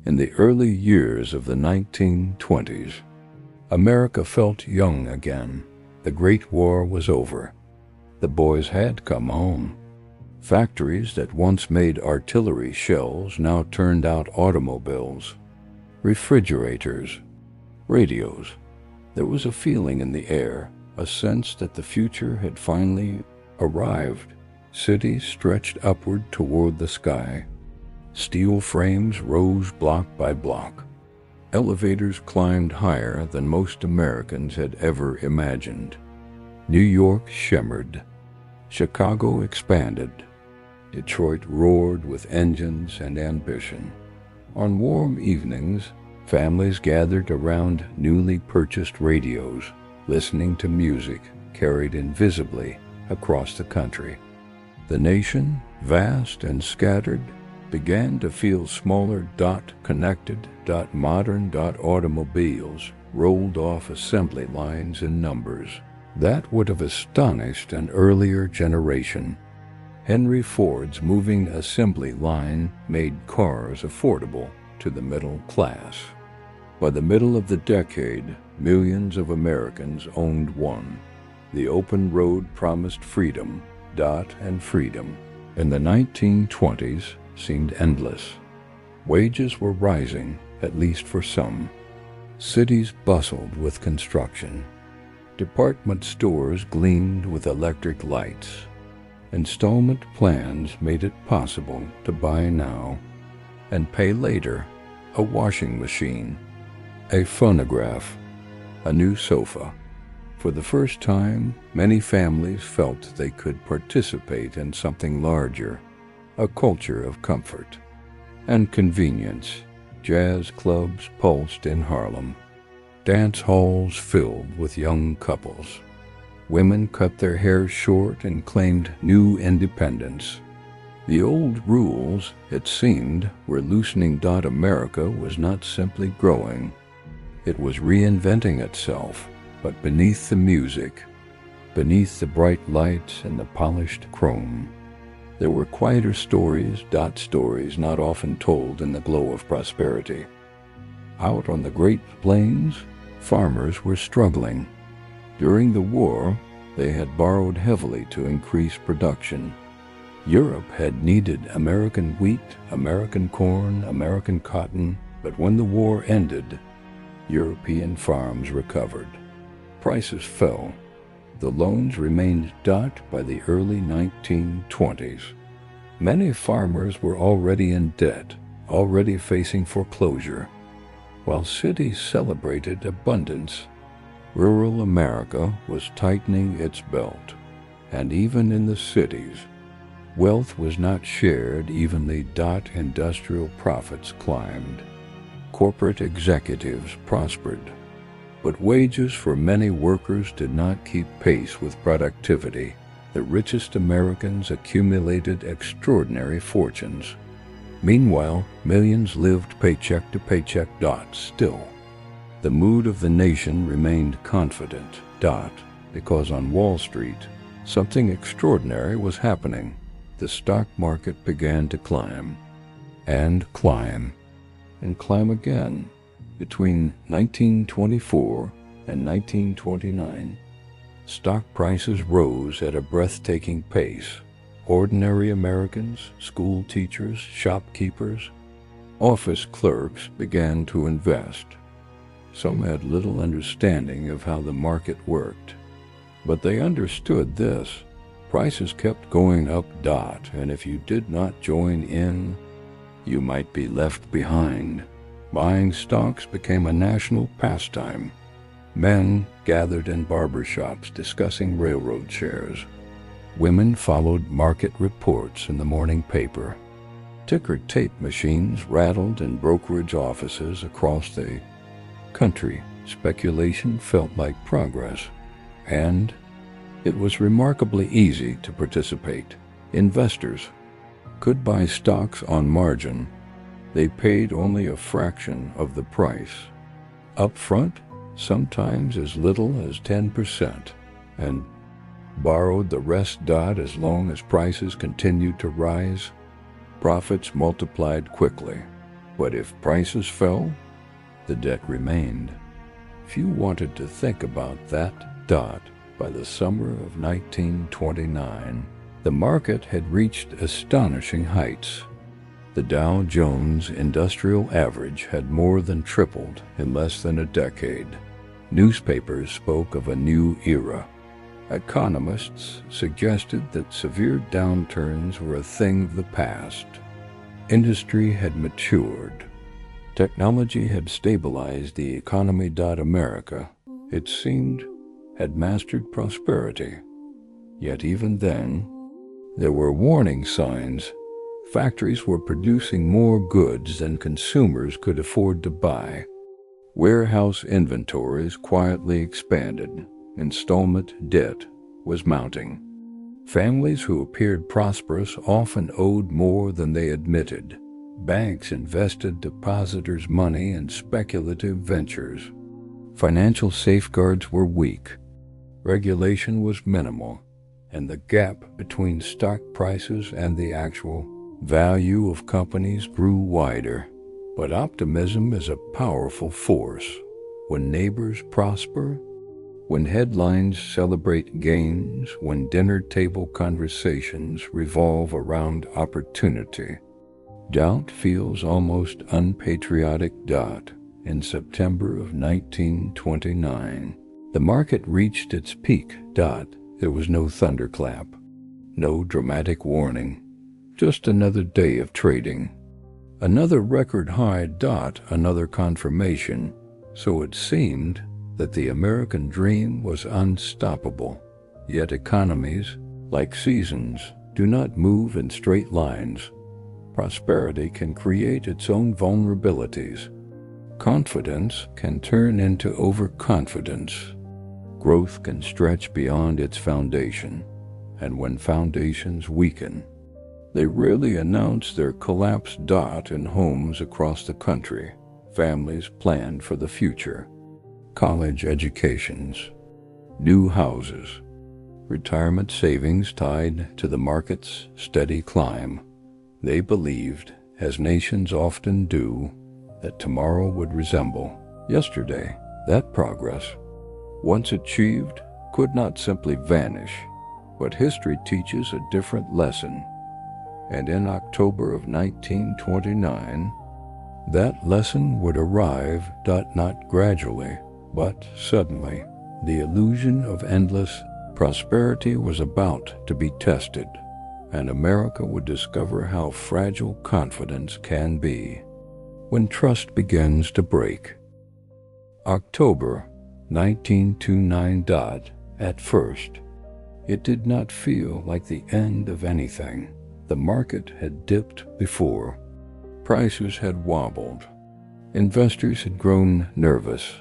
In the early years of the 1920s, America felt young again. The Great War was over. The boys had come home. Factories that once made artillery shells now turned out automobiles, refrigerators, radios. There was a feeling in the air, a sense that the future had finally arrived. Cities stretched upward toward the sky. Steel frames rose block by block. Elevators climbed higher than most Americans had ever imagined. New York shimmered. Chicago expanded. Detroit roared with engines and ambition. On warm evenings, families gathered around newly purchased radios, listening to music carried invisibly across the country. The nation, vast and scattered, began to feel smaller connected modern automobiles rolled off assembly lines in numbers that would have astonished an earlier generation. Henry Ford's moving assembly line made cars affordable to the middle class. By the middle of the decade, millions of Americans owned one. The open road promised freedom, and freedom. In the 1920s seemed endless. Wages were rising, at least for some. Cities bustled with construction. Department stores gleamed with electric lights. Installment plans made it possible to buy now and pay later a washing machine, a phonograph, a new sofa. For the first time, many families felt they could participate in something larger, a culture of comfort and convenience. Jazz clubs pulsed in Harlem. Dance halls filled with young couples. Women cut their hair short and claimed new independence. The old rules, it seemed, were loosening. America was not simply growing. It was reinventing itself, but beneath the music, beneath the bright lights and the polished chrome, there were quieter stories, stories not often told in the glow of prosperity. Out on the Great Plains, farmers were struggling. During the war, they had borrowed heavily to increase production. Europe had needed American wheat, American corn, American cotton, but when the war ended, European farms recovered. Prices fell. The loans remained by the early 1920s. Many farmers were already in debt, already facing foreclosure. While cities celebrated abundance, rural America was tightening its belt. And even in the cities, wealth was not shared evenly. Industrial profits climbed. Corporate executives prospered. But wages for many workers did not keep pace with productivity. The richest Americans accumulated extraordinary fortunes. Meanwhile, millions lived paycheck to paycheck. Still, the mood of the nation remained confident. Because on Wall Street, something extraordinary was happening. The stock market began to climb, and climb, and climb again. Between 1924 and 1929, stock prices rose at a breathtaking pace. Ordinary Americans, school teachers, shopkeepers, office clerks began to invest. Some had little understanding of how the market worked, but they understood this. Prices kept going up. And if you did not join in, you might be left behind. Buying stocks became a national pastime. Men gathered in barbershops discussing railroad shares. Women followed market reports in the morning paper. Ticker tape machines rattled in brokerage offices across the country. Speculation felt like progress, and it was remarkably easy to participate. Investors could buy stocks on margin. They paid only a fraction of the price. Up front, sometimes as little as 10%, and borrowed the rest. As long as prices continued to rise, profits multiplied quickly. But if prices fell, the debt remained. Few wanted to think about that dot. By the summer of 1929, the market had reached astonishing heights. The Dow Jones Industrial Average had more than tripled in less than a decade. Newspapers spoke of a new era. Economists suggested that severe downturns were a thing of the past. Industry had matured. Technology had stabilized the economy. America, it seemed, had mastered prosperity. Yet even then, there were warning signs. Factories were producing more goods than consumers could afford to buy. Warehouse inventories quietly expanded. Installment debt was mounting. Families who appeared prosperous often owed more than they admitted. Banks invested depositors' money in speculative ventures. Financial safeguards were weak. Regulation was minimal, and the gap between stock prices and the actual value of companies grew wider. But optimism is a powerful force. When neighbors prosper, when headlines celebrate gains, when dinner table conversations revolve around opportunity, doubt feels almost unpatriotic. In September of 1929, the market reached its peak. There was no thunderclap, no dramatic warning, just another day of trading. Another record high. Another confirmation. So it seemed that the American dream was unstoppable. Yet economies, like seasons, do not move in straight lines. Prosperity can create its own vulnerabilities. Confidence can turn into overconfidence. Growth can stretch beyond its foundation, and when foundations weaken, they rarely announce their collapse. In homes across the country, families planned for the future. College educations, new houses, retirement savings tied to the market's steady climb. They believed, as nations often do, that tomorrow would resemble yesterday. That progress, once achieved, could not simply vanish, but history teaches a different lesson. And in October of 1929, that lesson would arrive, not gradually, but suddenly. The illusion of endless prosperity was about to be tested, and America would discover how fragile confidence can be when trust begins to break. October 1929. At first, it did not feel like the end of anything. The market had dipped before. Prices had wobbled. Investors had grown nervous,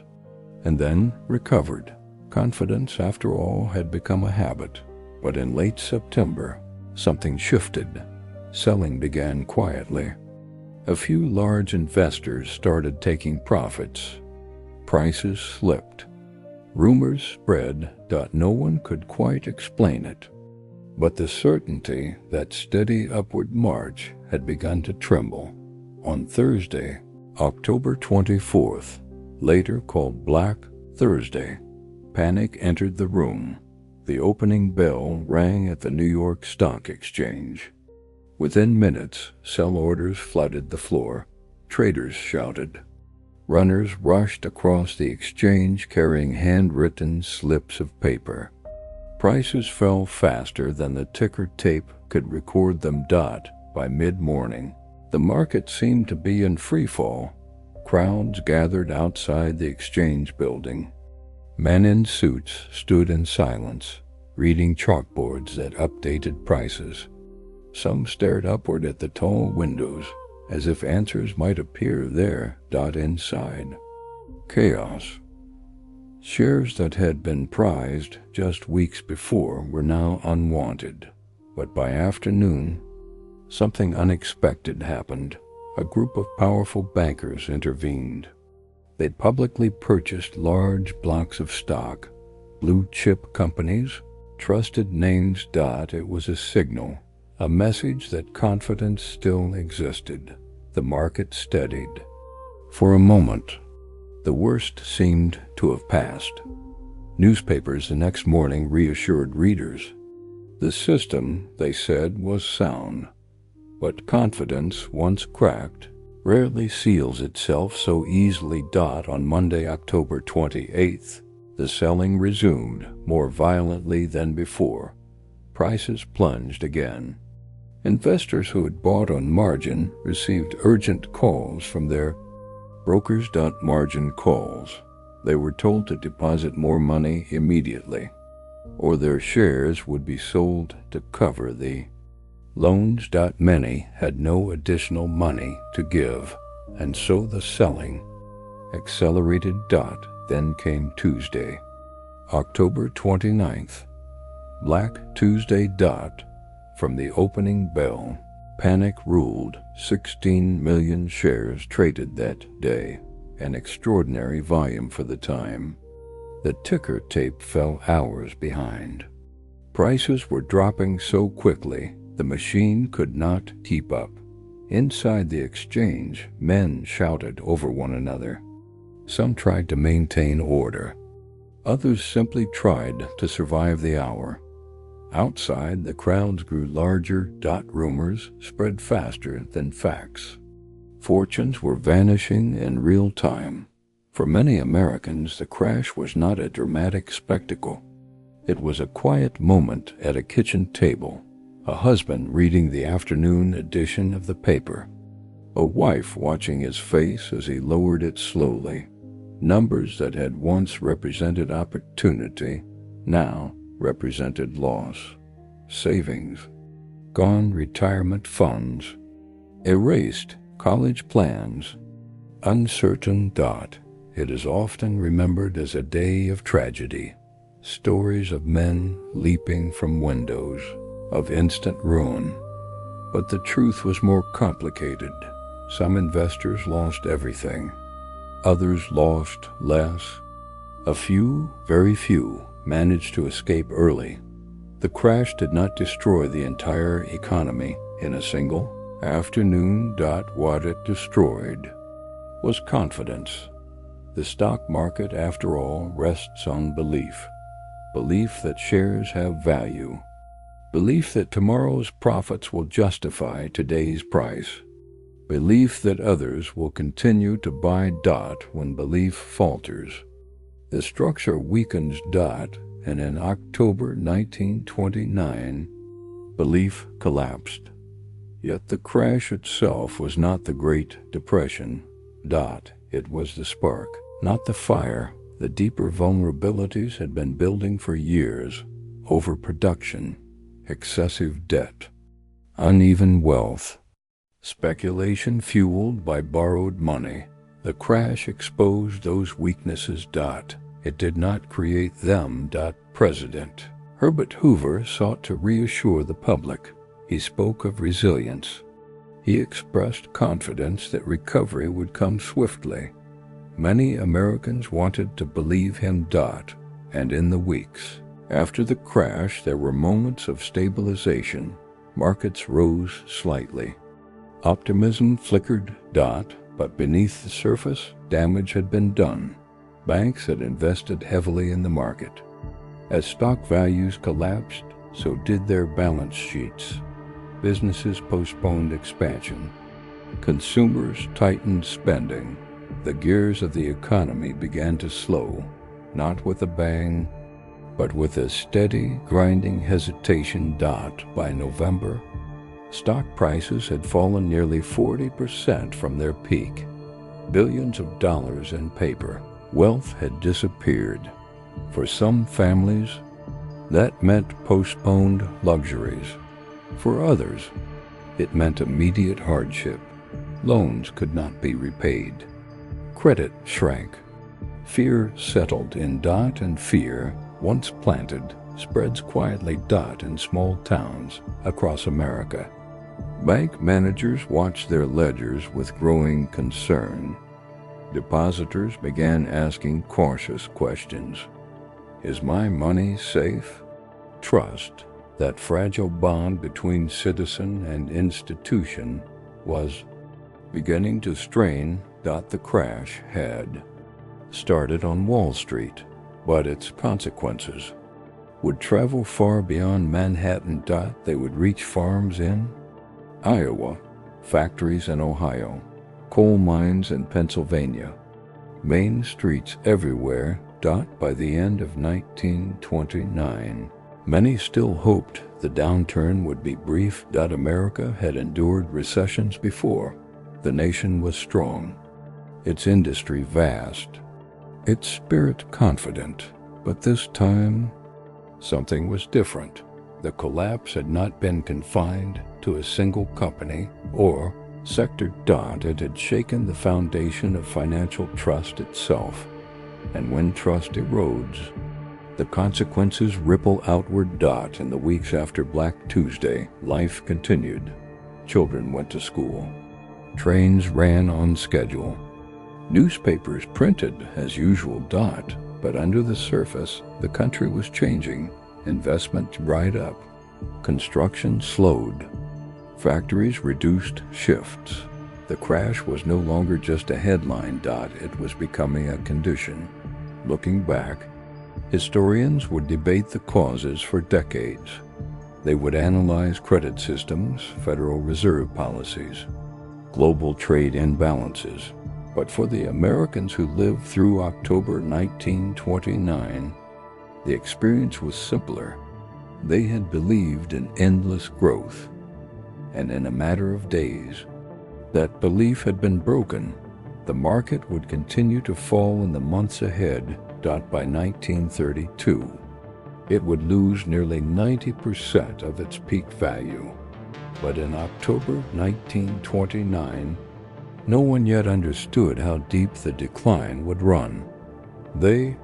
and then recovered. Confidence, after all, had become a habit. But in late September, something shifted. Selling began quietly. A few large investors started taking profits. Prices slipped. Rumors spread. No one could quite explain it. But the certainty that steady upward march had begun to tremble. On Thursday, October 24th, later called Black Thursday, panic entered the room. The opening bell rang at the New York Stock Exchange. Within minutes, sell orders flooded the floor. Traders shouted. Runners rushed across the exchange carrying handwritten slips of paper. Prices fell faster than the ticker tape could record them. By mid-morning, the market seemed to be in freefall. Crowds gathered outside the exchange building. Men in suits stood in silence, reading chalkboards that updated prices. Some stared upward at the tall windows, as if answers might appear there. Inside, chaos. Shares that had been prized just weeks before were now unwanted. But by afternoon, something unexpected happened. A group of powerful bankers intervened. They'd publicly purchased large blocks of stock, blue-chip companies, trusted names. It was a signal, a message that confidence still existed. the market steadied. For a moment, the worst seemed to have passed. Newspapers the next morning reassured readers. The system, they said, was sound, but confidence, once cracked, rarely seals itself so easily. On Monday, October 28th, the selling resumed more violently than before. Prices plunged again. Investors who had bought on margin received urgent calls from their brokers. Margin calls. They were told to deposit more money immediately, or their shares would be sold to cover the loans. Many had no additional money to give, and so the selling accelerated. Then came Tuesday, October 29th, Black Tuesday. From the opening bell, panic ruled. 16 million shares traded that day, an extraordinary volume for the time. The ticker tape fell hours behind. Prices were dropping so quickly, the machine could not keep up. Inside the exchange, men shouted over one another. Some tried to maintain order. Others simply tried to survive the hour. Outside, the crowds grew larger. Rumors spread faster than facts. Fortunes were vanishing in real time. For many Americans, the crash was not a dramatic spectacle. It was a quiet moment at a kitchen table, a husband reading the afternoon edition of the paper, a wife watching his face as he lowered it slowly. Numbers that had once represented opportunity now represented loss. Savings gone, retirement funds erased, college plans uncertain. It is often remembered as a day of tragedy. Stories of men leaping from windows, of instant ruin. But the truth was more complicated. Some investors lost everything. Others lost less. A few, very few, managed to escape early. The crash did not destroy the entire economy in a single afternoon. What it destroyed was confidence. The stock market, after all, rests on belief. Belief that shares have value. Belief that tomorrow's profits will justify today's price. Belief that others will continue to buy. When belief falters, the structure weakens. And in October 1929, belief collapsed. Yet the crash itself was not the Great Depression. It was the spark, not the fire. The deeper vulnerabilities had been building for years. Overproduction, excessive debt, uneven wealth, speculation fueled by borrowed money. The crash exposed those weaknesses. It did not create them. President Herbert Hoover sought to reassure the public. He spoke of resilience. He expressed confidence that recovery would come swiftly. Many Americans wanted to believe him. And in the weeks after the crash, there were moments of stabilization. Markets rose slightly. Optimism flickered. But beneath the surface, damage had been done. Banks had invested heavily in the market. As stock values collapsed, so did their balance sheets. Businesses postponed expansion. Consumers tightened spending. The gears of the economy began to slow, not with a bang, but with a steady, grinding hesitation. By November, stock prices had fallen nearly 40% from their peak. Billions of dollars in paper. Wealth had disappeared. For some families, that meant postponed luxuries. For others, it meant immediate hardship. Loans could not be repaid. Credit shrank. Fear settled in. And fear, once planted, spreads quietly. In small towns across America. Bank managers watched their ledgers with growing concern. Depositors began asking cautious questions. Is my money safe? Trust, that fragile bond between citizen and institution, was beginning to strain. The crash had started on Wall Street, but its consequences would travel far beyond Manhattan. They would reach farms in Iowa, factories in Ohio, coal mines in Pennsylvania, main streets everywhere. By the end of 1929, many still hoped the downturn would be brief. America had endured recessions before. The nation was strong, its industry vast, its spirit confident, but this time something was different. The collapse had not been confined to a single company or sector. It had shaken the foundation of financial trust itself, and when trust erodes, the consequences ripple outward. In the weeks after Black Tuesday, life continued. Children went to school. Trains ran on schedule. Newspapers printed as usual. But under the surface, the country was changing. Investment dried up. Construction slowed. Factories reduced shifts. The crash was no longer just a headline. It was becoming a condition. Looking back, historians would debate the causes for decades. They would analyze credit systems, Federal Reserve policies, global trade imbalances. But for the Americans who lived through October 1929, the experience was simpler. They had believed in endless growth, and in a matter of days, that belief had been broken. The market would continue to fall in the months ahead. By 1932, it would lose nearly 90% of its peak value. But in October 1929, no one yet understood how deep the decline would run. They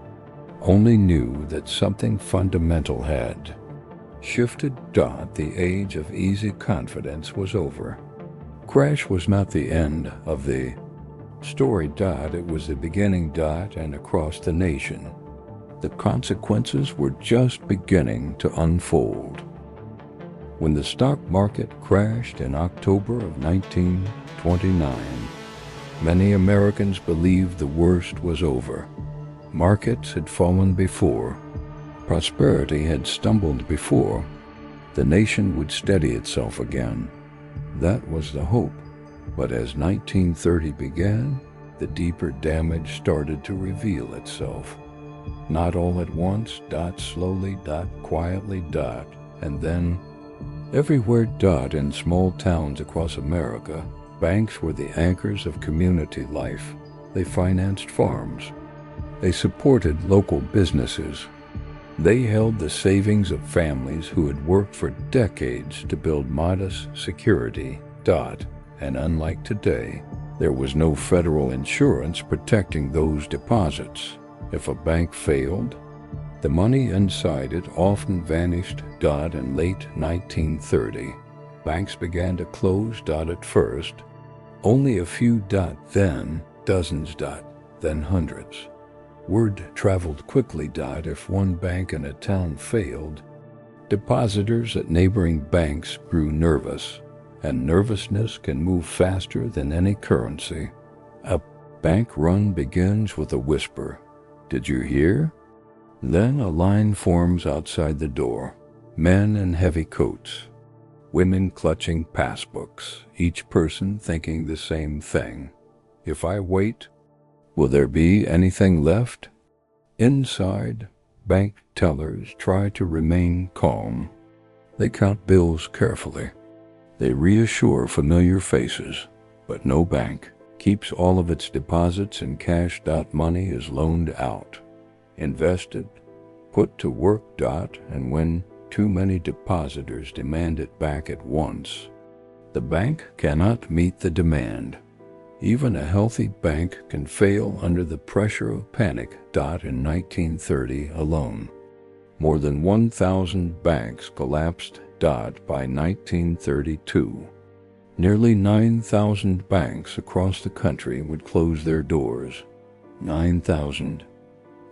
only knew that something fundamental had shifted. The age of easy confidence was over. Crash was not the end of the story. It was the beginning. And across the nation, the consequences were just beginning to unfold. When the stock market crashed in October of 1929, many Americans believed the worst was over. Markets had fallen before. Prosperity had stumbled before. The nation would steady itself again. That was the hope. But as 1930 began, the deeper damage started to reveal itself. Not all at once. Slowly. Quietly. And then everywhere. In small towns across America, banks were the anchors of community life. They financed farms. They supported local businesses. They held the savings of families who had worked for decades to build modest security. And unlike today, there was no federal insurance protecting those deposits. If a bank failed, the money inside it often vanished. In late 1930, banks began to close. At first, only a few. Then dozens. Then hundreds. Word traveled quickly. If one bank in a town failed, depositors at neighboring banks grew nervous. And nervousness can move faster than any currency. A bank run begins with a whisper. Did you hear? Then a line forms outside the door. Men in heavy coats. Women clutching passbooks. Each person thinking the same thing. If I wait, will there be anything left? Inside, bank tellers try to remain calm. They count bills carefully. They reassure familiar faces, but no bank keeps all of its deposits in cash. Money is loaned out, invested, put to work. And when too many depositors demand it back at once, the bank cannot meet the demand. Even a healthy bank can fail under the pressure of panic. In 1930 alone, more than 1,000 banks collapsed. By 1932, nearly 9,000 banks across the country would close their doors. 9,000,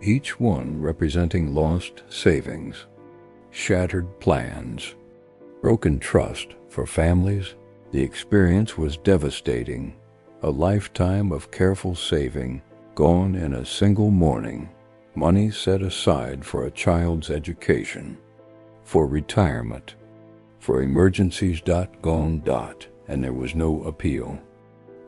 each one representing lost savings, shattered plans, broken trust for families. The experience was devastating. A lifetime of careful saving gone in a single morning. Money set aside for a child's education, for retirement, for emergencies. Gone. And there was no appeal,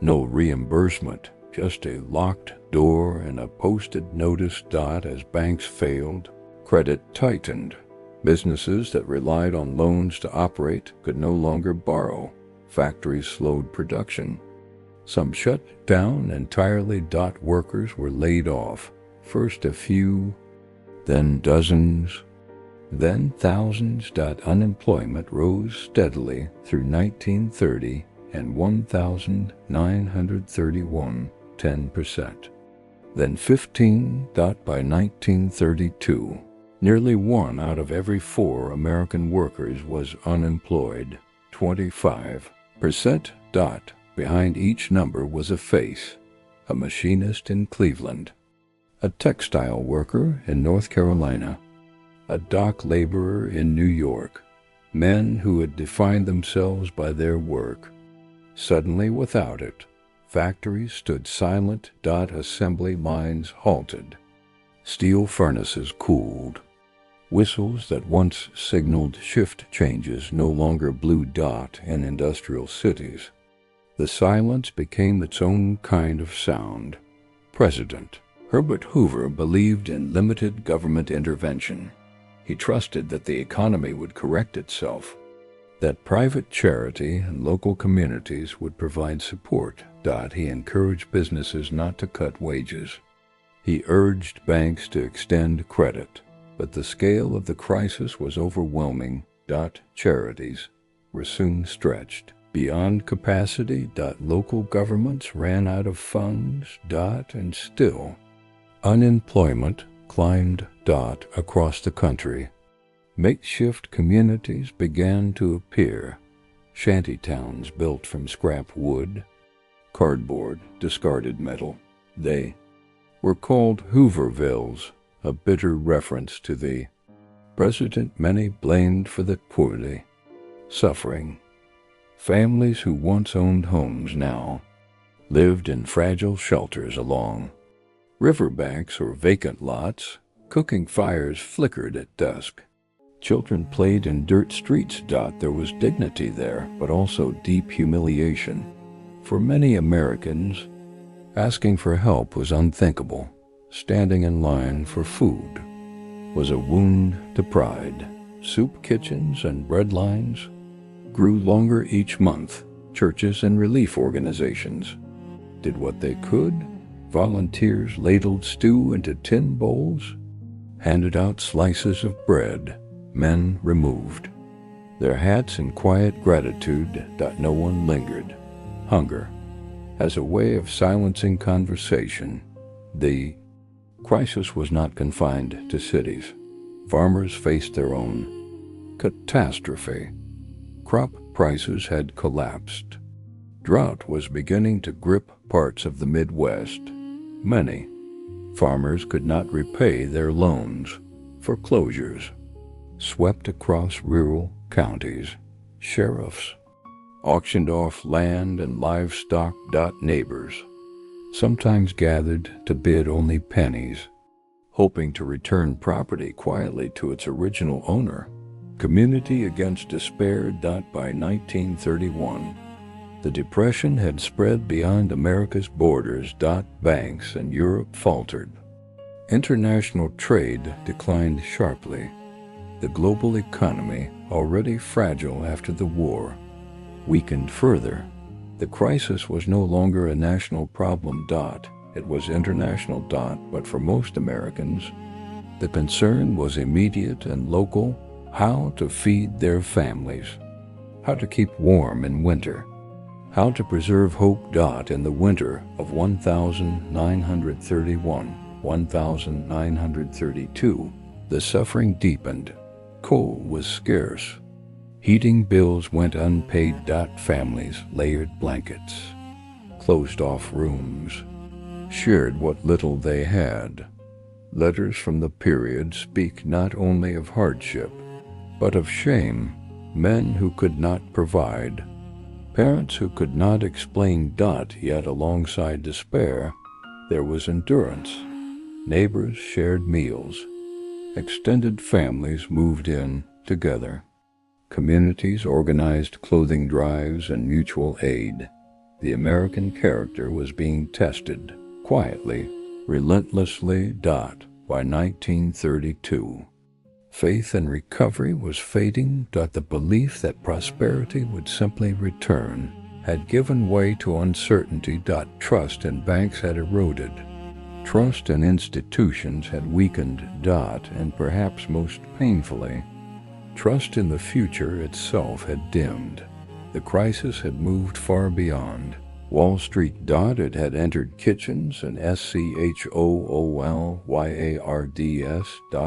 no reimbursement, just a locked door and a posted notice. As banks failed, credit tightened. Businesses that relied on loans to operate could no longer borrow. Factories slowed production. Some shut down entirely. Workers were laid off. First a few, then dozens, then thousands. Unemployment rose steadily through 1930 and 1,931, 10%. Then 15. By 1932, nearly 1 out of every 4 American workers was unemployed, 25%. Behind each number was a face, a machinist in Cleveland, a textile worker in North Carolina, a dock laborer in New York, men who had defined themselves by their work. Suddenly, without it, factories stood silent. Assembly lines halted. Steel furnaces cooled. Whistles that once signaled shift changes no longer blew. In industrial cities, the silence became its own kind of sound. President Herbert Hoover believed in limited government intervention. He trusted that the economy would correct itself, that private charity and local communities would provide support. He encouraged businesses not to cut wages. He urged banks to extend credit, but the scale of the crisis was overwhelming. Charities were soon stretched beyond capacity. Local governments ran out of funds. And still, unemployment climbed. Across the country. Makeshift communities began to appear. Shanty towns built from scrap wood, cardboard, discarded metal. They were called Hoovervilles, a bitter reference to the president many blamed for the poorly, suffering. Families who once owned homes now lived in fragile shelters along riverbanks or vacant lots. Cooking fires flickered at dusk. Children played in dirt streets. There was dignity there, but also deep humiliation. For many Americans, asking for help was unthinkable. Standing in line for food was a wound to pride. Soup kitchens and bread lines grew longer each month. Churches and relief organizations did what they could. Volunteers ladled stew into tin bowls, handed out slices of bread. Men removed their hats in quiet gratitude. No one lingered. Hunger as a way of silencing conversation. The crisis was not confined to cities. Farmers faced their own catastrophe. Crop prices had collapsed. Drought was beginning to grip parts of the Midwest. Many farmers could not repay their loans. Foreclosures swept across rural counties. Sheriffs auctioned off land and livestock. Neighbors sometimes gathered to bid only pennies, hoping to return property quietly to its original owner. Community against despair. By 1931, the Depression had spread beyond America's borders. Banks in Europe faltered. International trade declined sharply. The global economy, already fragile after the war, weakened further. The crisis was no longer a national problem. It was international. But for most Americans, the concern was immediate and local. How to feed their families, how to keep warm in winter, how to preserve hope. In the winter of 1931, 1932, the suffering deepened. Coal was scarce. Heating bills went unpaid. Families layered blankets, closed off rooms, shared what little they had. Letters from the period speak not only of hardship, but of shame. Men who could not provide Parents who could not explain Dot, yet alongside despair, there was endurance. Neighbors shared meals. Extended families moved in together. Communities organized clothing drives and mutual aid. The American character was being tested, quietly, relentlessly. By 1932, faith in recovery was fading. The belief that prosperity would simply return had given way to uncertainty. Trust in banks had eroded. Trust in institutions had weakened. And perhaps most painfully, trust in the future itself had dimmed. The crisis had moved far beyond Wall Street. It had entered kitchens and SCHOOLYARDS.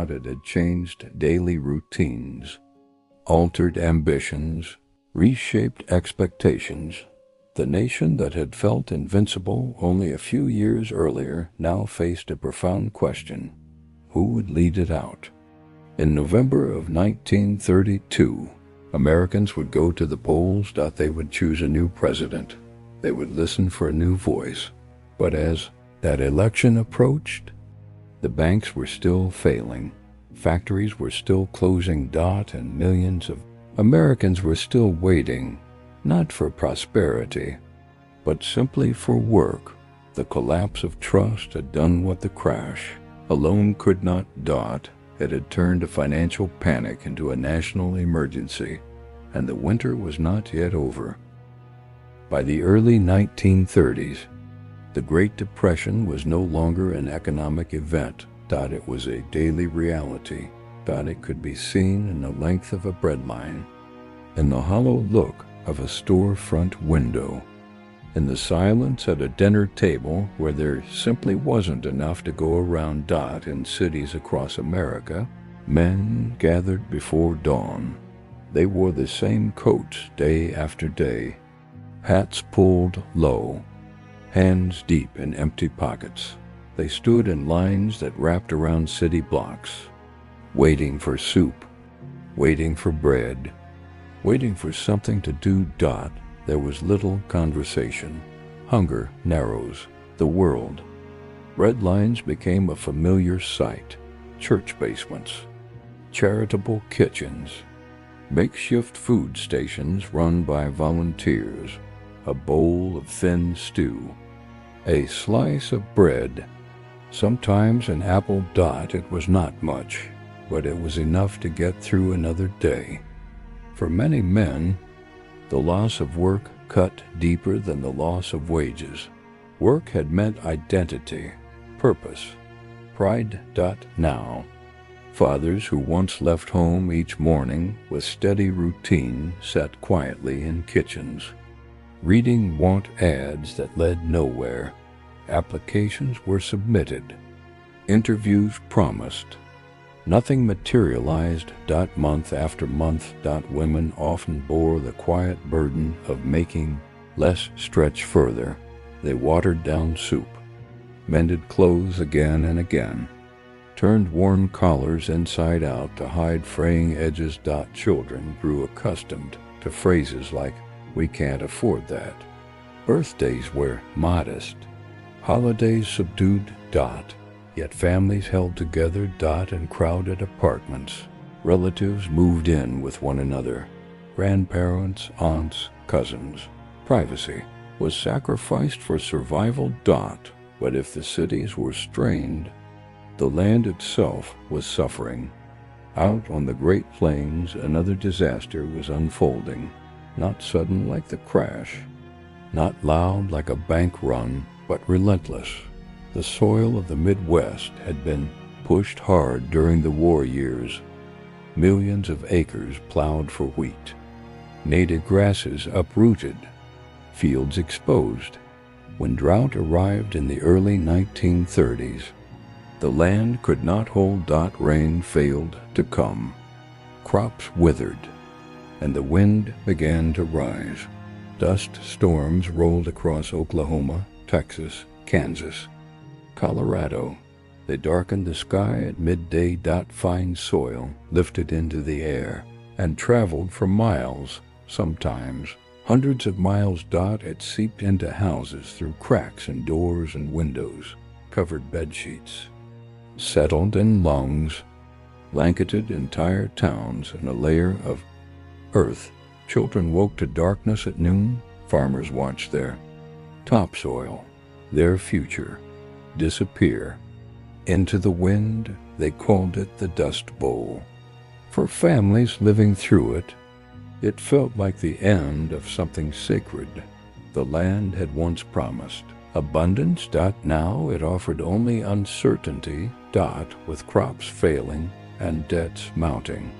It had changed daily routines, altered ambitions, reshaped expectations. The nation that had felt invincible only a few years earlier now faced a profound question: who would lead it out? In November of 1932, Americans would go to the polls. They would choose a new president. They would listen for a new voice. But as that election approached, the banks were still failing. Factories were still closing. And millions of Americans were still waiting, not for prosperity, but simply for work. The collapse of trust had done what the crash alone could not. It had turned a financial panic into a national emergency, and the winter was not yet over. By the early 1930s, the Great Depression was no longer an economic event. It was a daily reality. It could be seen in the length of a breadline, in the hollow look of a storefront window, in the silence at a dinner table where there simply wasn't enough to go around. In cities across America, men gathered before dawn. They wore the same coats day after day, hats pulled low, hands deep in empty pockets. They stood in lines that wrapped around city blocks, waiting for soup, waiting for bread, waiting for something to do. There was little conversation. Hunger narrows the world. Red lines became a familiar sight. Church basements, charitable kitchens, makeshift food stations run by volunteers, a bowl of thin stew, a slice of bread, sometimes an apple. It was not much, but it was enough to get through another day. For many men, the loss of work cut deeper than the loss of wages. Work had meant identity, purpose, pride. Now, fathers who once left home each morning with steady routine sat quietly in kitchens, reading want ads that led nowhere. Applications were submitted. Interviews promised. Nothing materialized. Month after month. Women often bore the quiet burden of making less stretch further. They watered down soup, mended clothes again and again, turned worn collars inside out to hide fraying edges. Children grew accustomed to phrases like, "We can't afford that." Birthdays were modest. Holidays subdued. Yet families held together. In crowded apartments. Relatives moved in with one another. Grandparents, aunts, cousins. Privacy was sacrificed for survival. But if the cities were strained, the land itself was suffering. Out on the Great Plains, another disaster was unfolding. Not sudden like the crash, not loud like a bank run, but relentless. The soil of the Midwest had been pushed hard during the war years. Millions of acres plowed for wheat. Native grasses uprooted. Fields exposed. When drought arrived in the early 1930s, the land could not hold. Rain failed to come. Crops withered, and the wind began to rise. Dust storms rolled across Oklahoma, Texas, Kansas, Colorado. They darkened the sky at midday. Fine soil lifted into the air and traveled for miles, sometimes Hundreds of miles had seeped into houses through cracks in doors and windows, covered bedsheets, settled in lungs, blanketed entire towns in a layer of earth. Children woke to darkness at noon. Farmers watched their topsoil, their future, disappear. Into the wind, they called it the Dust Bowl. For families living through it, it felt like the end of something sacred the land had once promised. Abundance. Now it offered only uncertainty. With crops failing and debts mounting.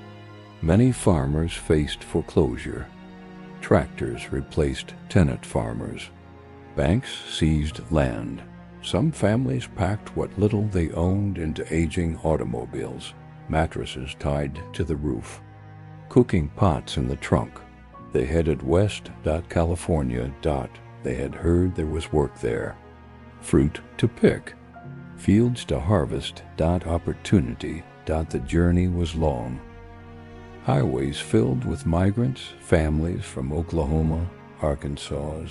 Many farmers faced foreclosure. Tractors replaced tenant farmers. Banks seized land. Some families packed what little they owned into aging automobiles, mattresses tied to the roof, cooking pots in the trunk. They headed west. California. They had heard there was work there. Fruit to pick. Fields to harvest. Opportunity. The journey was long. Highways filled with migrants, families from Oklahoma, Arkansas,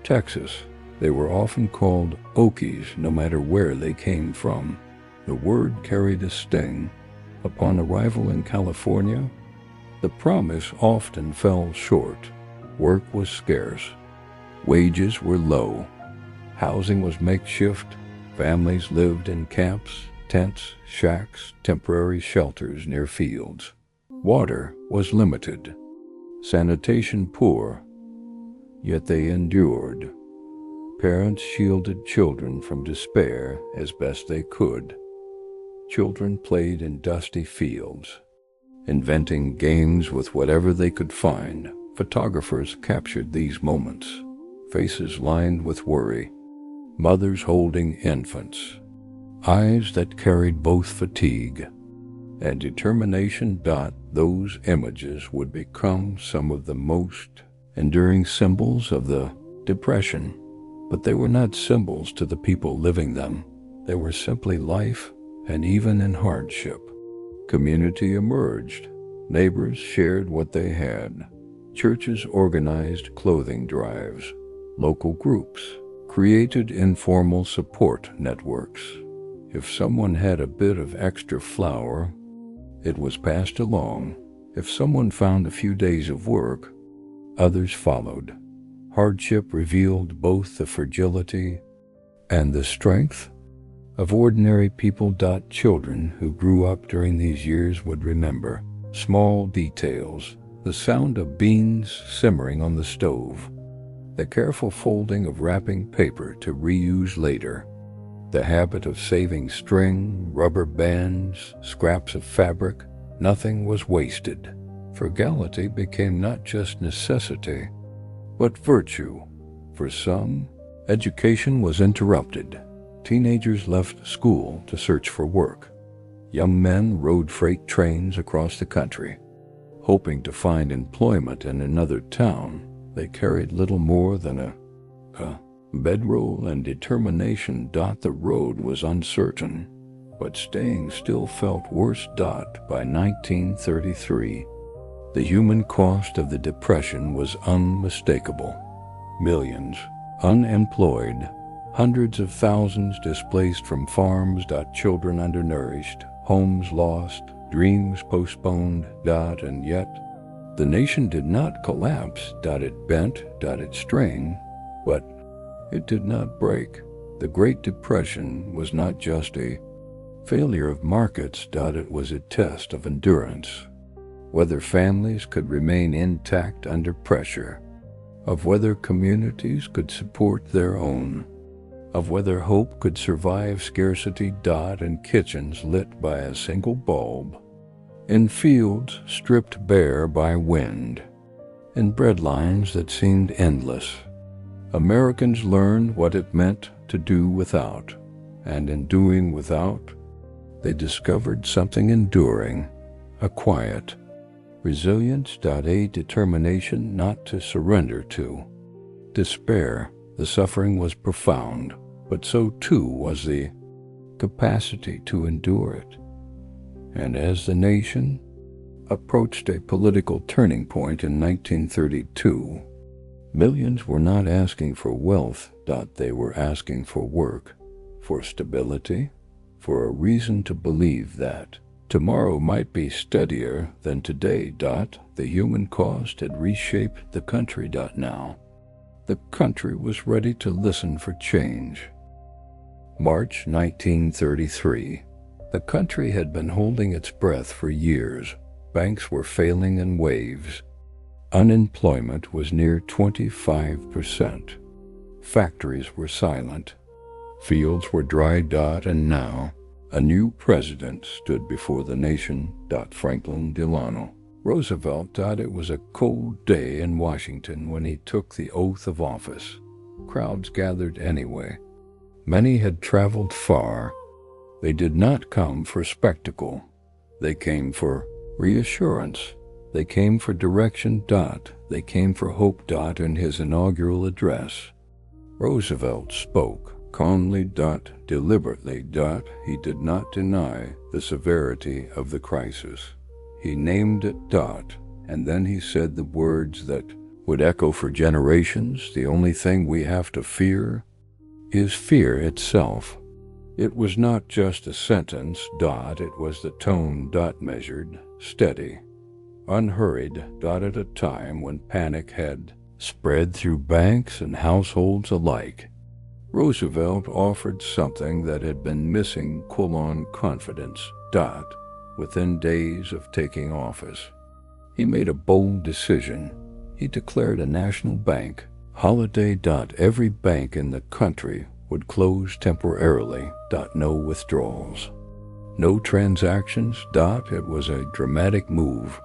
Texas. They were often called Okies, no matter where they came from. The word carried a sting. Upon arrival in California, the promise often fell short. Work was scarce. Wages were low. Housing was makeshift. Families lived in camps, tents, shacks, temporary shelters near fields. Water was limited. Sanitation poor. Yet they endured. Parents shielded children from despair as best they could. Children played in dusty fields, inventing games with whatever they could find. Photographers captured these moments, faces lined with worry, mothers holding infants, eyes that carried both fatigue and determination. Those images would become some of the most enduring symbols of the Depression, but they were not symbols to the people living them. They were simply life, and even in hardship, community emerged. Neighbors shared what they had. Churches organized clothing drives. Local groups created informal support networks. If someone had a bit of extra flour, it was passed along. If someone found a few days of work, others followed. Hardship revealed both the fragility and the strength of ordinary people. Children who grew up during these years would remember small details: the sound of beans simmering on the stove, the careful folding of wrapping paper to reuse later, the habit of saving string, rubber bands, scraps of fabric. Nothing was wasted. Frugality became not just necessity, but virtue. For some, education was interrupted. Teenagers left school to search for work. Young men rode freight trains across the country, hoping to find employment in another town. They carried little more than a bedroll and determination. The road was uncertain, but staying still felt worse. By 1933, the human cost of the Depression was unmistakable. Millions unemployed, hundreds of thousands displaced from farms. Children undernourished, homes lost, dreams postponed. And yet, the nation did not collapse. It bent, it strained, but it did not break. The Great Depression was not just a failure of markets. It was a test of endurance. Whether families could remain intact under pressure, of whether communities could support their own, of whether hope could survive scarcity. In kitchens lit by a single bulb, in fields stripped bare by wind, in breadlines that seemed endless, Americans learned what it meant to do without, and in doing without, they discovered something enduring, a quiet resilience. A determination not to surrender to despair. The suffering was profound, but so too was the capacity to endure it. And as the nation approached a political turning point in 1932, Millions were not asking for wealth. They were asking for work, for stability, for a reason to believe that tomorrow might be steadier than today. The human cost had reshaped the country. Now, the country was ready to listen for change. March 1933. The country had been holding its breath for years. Banks were failing in waves. Unemployment was near 25%. Factories were silent. Fields were dry. And now, a new president stood before the nation. Franklin Delano Roosevelt. It was a cold day in Washington when he took the oath of office. Crowds gathered anyway. Many had traveled far. They did not come for spectacle. They came for reassurance. They came for direction. They came for hope. In his inaugural address, Roosevelt spoke calmly. Deliberately. He did not deny the severity of the crisis. He named it. And then he said the words that would echo for generations. The only thing we have to fear is fear itself. It was not just a sentence. It was the tone. Measured, steady, unhurried. At a time when panic had spread through banks and households alike, Roosevelt offered something that had been missing. Confidence. Within days of taking office, he made a bold decision. He declared a national bank holiday. Every bank in the country would close temporarily. No withdrawals, no transactions. It was a dramatic move.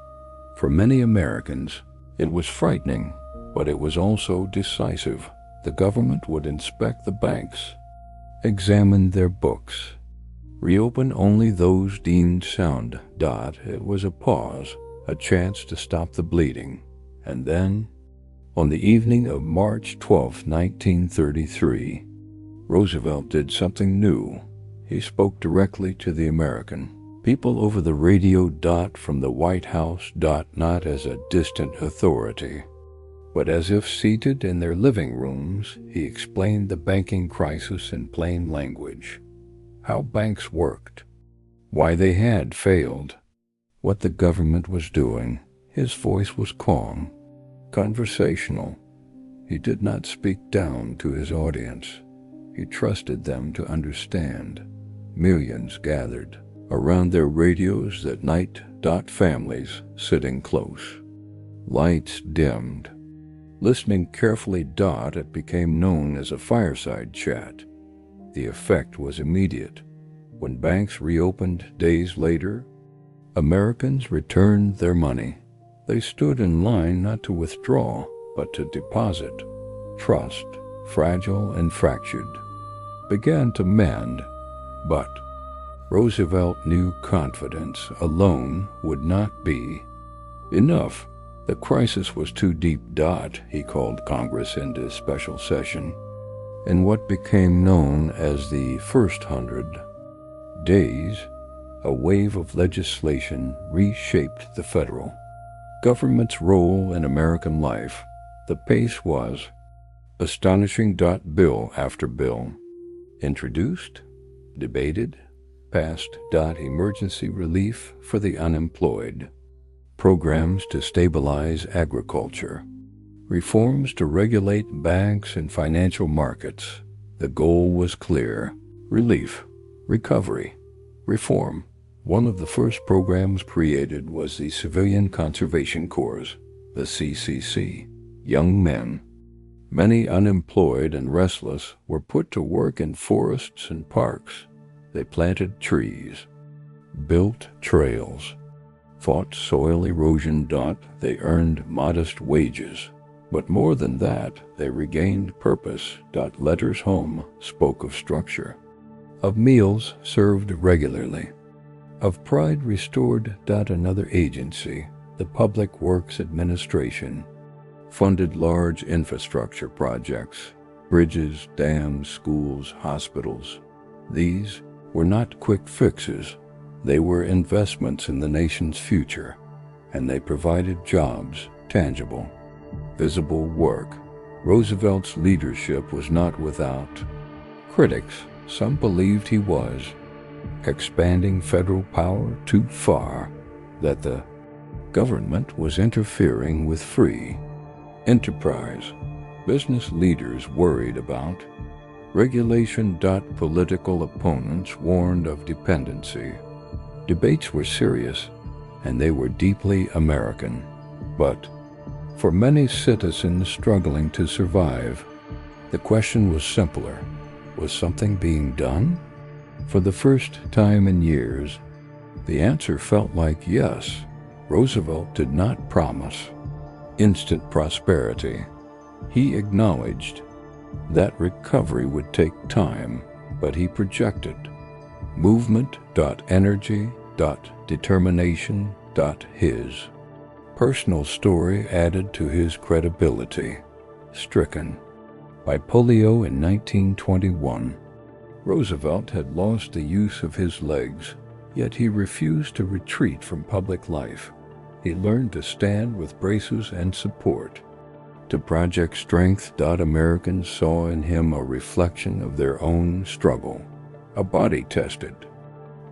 For many Americans, it was frightening, but it was also decisive. The government would inspect the banks, examine their books, reopen only those deemed sound. It was a pause, a chance to stop the bleeding. And then, on the evening of March 12, 1933, Roosevelt did something new. He spoke directly to the American people over the radio. From the White House. Not as a distant authority, but as if seated in their living rooms, he explained the banking crisis in plain language. How banks worked, why they had failed, what the government was doing. His voice was calm, conversational. He did not speak down to his audience. He trusted them to understand. Millions gathered around their radios that night. Families sitting close. Lights dimmed. Listening carefully. It became known as a fireside chat. The effect was immediate. When banks reopened days later, Americans returned their money. They stood in line not to withdraw, but to deposit. Trust, fragile and fractured, began to mend. But Roosevelt knew confidence alone would not be enough. The crisis was too deep. He called Congress into special session. In what became known as the first 100 days, a wave of legislation reshaped the federal government's role in American life. The pace was astonishing. Bill after bill, introduced, debated, passed. Emergency relief for the unemployed, programs to stabilize agriculture, reforms to regulate banks and financial markets. The goal was clear: relief, recovery, reform. One of the first programs created was the Civilian Conservation Corps, the CCC. Young men, many unemployed and restless, were put to work in forests and parks. They planted trees, built trails, fought soil erosion. They earned modest wages. But more than that, they regained purpose. Letters home spoke of structure, of meals served regularly, of pride restored. Another agency, the Public Works Administration, funded large infrastructure projects, bridges, dams, schools, hospitals. These were not quick fixes. They were investments in the nation's future, and they provided jobs, tangible, visible work. Roosevelt's leadership was not without critics. Some believed he was expanding federal power too far, that the government was interfering with free enterprise. Business leaders worried about regulation. Political opponents warned of dependency. Debates were serious, and they were deeply American. But for many citizens struggling to survive, the question was simpler. Was something being done? For the first time in years, the answer felt like yes. Roosevelt did not promise instant prosperity. He acknowledged that recovery would take time, but he projected movement. Energy. Determination. His personal story added to his credibility. Stricken by polio in 1921, Roosevelt had lost the use of his legs, yet he refused to retreat from public life. He learned to stand with braces and support. To Project Strength. Americans saw in him a reflection of their own struggle, a body tested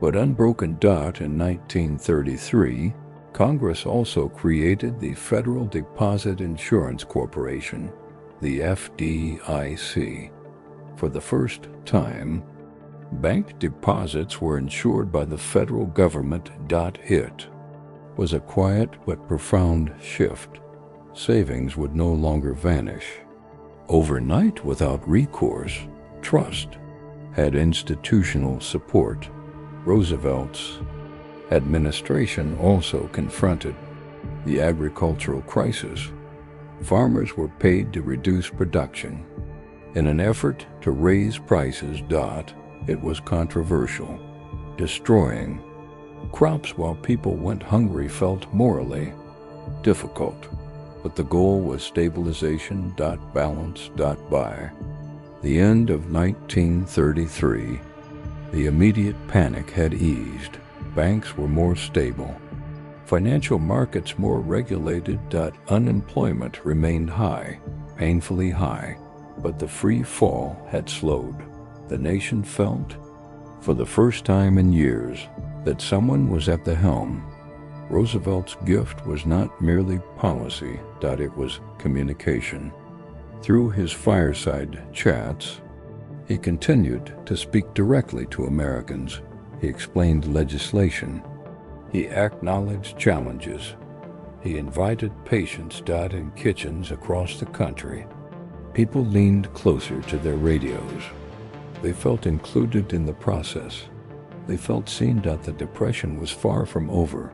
but unbroken. In 1933, Congress also created the Federal Deposit Insurance Corporation, the FDIC. For the first time, bank deposits were insured by the federal government. It was a quiet but profound shift. Savings would no longer vanish overnight without recourse. Trust had institutional support. Roosevelt's administration also confronted the agricultural crisis. Farmers were paid to reduce production in an effort to raise prices. It was controversial. Destroying crops while people went hungry felt morally difficult, but the goal was stabilization. Balance. By the end of 1933, the immediate panic had eased. Banks were more stable, financial markets more regulated. Unemployment remained high, painfully high, but the free fall had slowed. The nation felt, for the first time in years, that someone was at the helm. Roosevelt's gift was not merely policy. It was communication. Through his fireside chats, he continued to speak directly to Americans. He explained legislation. He acknowledged challenges. He invited patience. In kitchens across the country, people leaned closer to their radios. They felt included in the process. They felt seen. The Depression was far from over.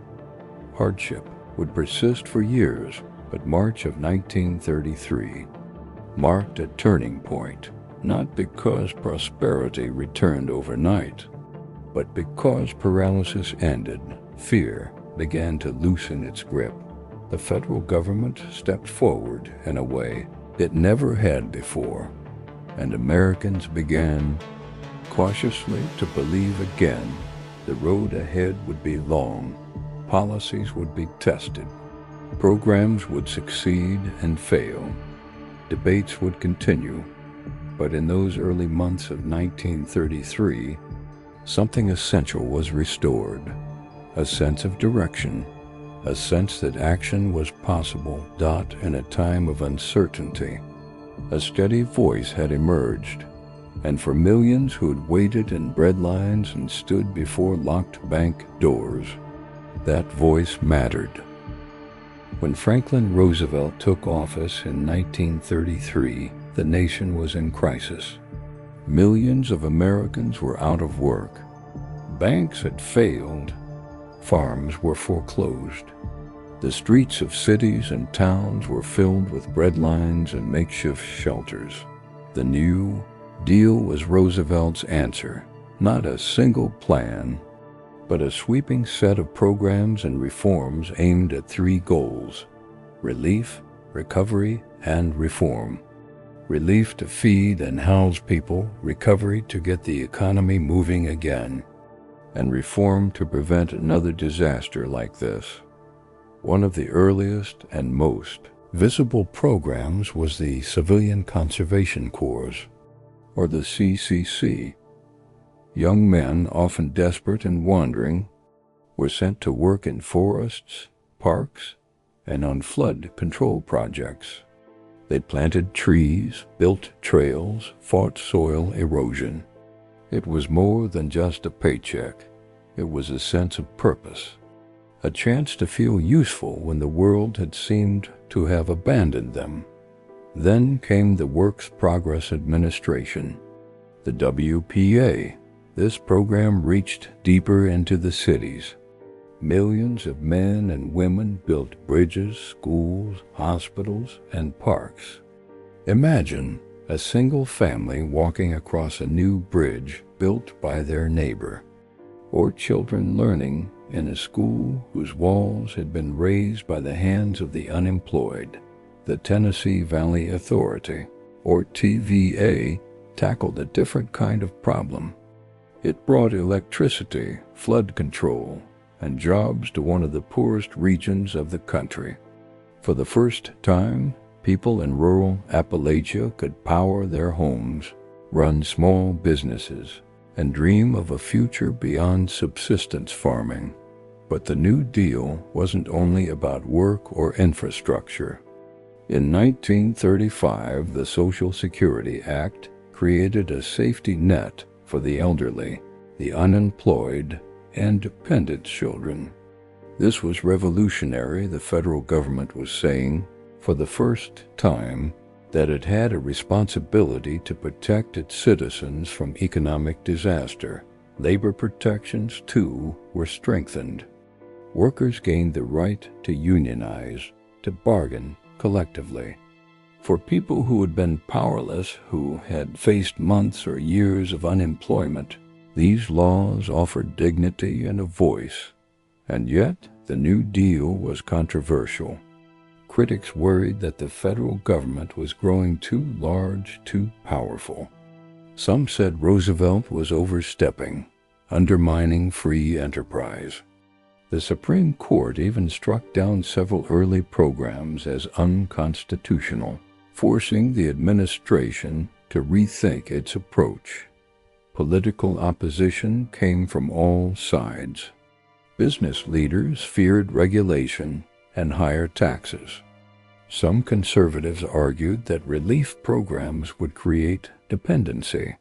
Hardship would persist for years, but March of 1933 marked a turning point. Not because prosperity returned overnight, but because paralysis ended. Fear began to loosen its grip. The federal government stepped forward in a way it never had before, and Americans began cautiously to believe again. The road ahead would be long. Policies would be tested. Programs would succeed and fail. Debates would continue. But in those early months of 1933, something essential was restored. A sense of direction, a sense that action was possible. In a time of uncertainty, a steady voice had emerged, and for millions who had waited in breadlines and stood before locked bank doors, that voice mattered. When Franklin Roosevelt took office in 1933, the nation was in crisis. Millions of Americans were out of work. Banks had failed. Farms were foreclosed. The streets of cities and towns were filled with breadlines and makeshift shelters. The New Deal was Roosevelt's answer. Not a single plan, but a sweeping set of programs and reforms aimed at three goals: relief, recovery, and reform. Relief to feed and house people, recovery to get the economy moving again, and reform to prevent another disaster like this. One of the earliest and most Visible programs was the Civilian Conservation Corps, or the CCC. Young men, often desperate and wandering, were sent to work in forests, parks, and on flood control projects. They planted trees, built trails, fought soil erosion. It was more than just a paycheck. It was a sense of purpose, a chance to feel useful when the world had seemed to have abandoned them. Then came the Works Progress Administration, the WPA. This program reached deeper into the cities. Millions of men and women built bridges, schools, hospitals, and parks. Imagine a single family walking across a new bridge built by their neighbor, or children learning in a school whose walls had been raised by the hands of the unemployed. The Tennessee Valley Authority, or TVA, tackled a different kind of problem. It brought electricity, flood control, and jobs to one of the poorest regions of the country. For the first time, people in rural Appalachia could power their homes, run small businesses, and dream of a future beyond subsistence farming. But the New Deal wasn't only about work or infrastructure. In 1935, the Social Security Act created a safety net for the elderly, the unemployed, and dependent children. This was revolutionary. The federal government was saying, for the first time, that it had a responsibility to protect its citizens from economic disaster. Labor protections, too, were strengthened. Workers gained the right to unionize, to bargain collectively. For people who had been powerless, who had faced months or years of unemployment, these laws offered dignity and a voice. And yet, the New Deal was controversial. Critics worried that the federal government was growing too large, too powerful. Some said Roosevelt was overstepping, undermining free enterprise. The Supreme Court even struck down several early programs as unconstitutional, forcing the administration to rethink its approach. Political opposition came from all sides. Business leaders feared regulation and higher taxes. Some conservatives argued that relief programs would create dependency.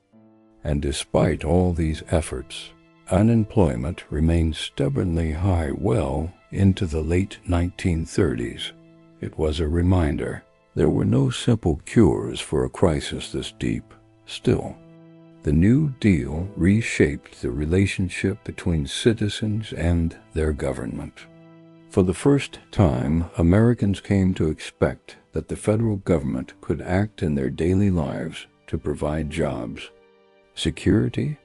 And despite all these efforts, unemployment remained stubbornly high well into the late 1930s. It was a reminder there were no simple cures for a crisis this deep. Still, the New Deal reshaped the relationship between citizens and their government. For the first time, Americans came to expect that the federal government could act in their daily lives to provide jobs, security,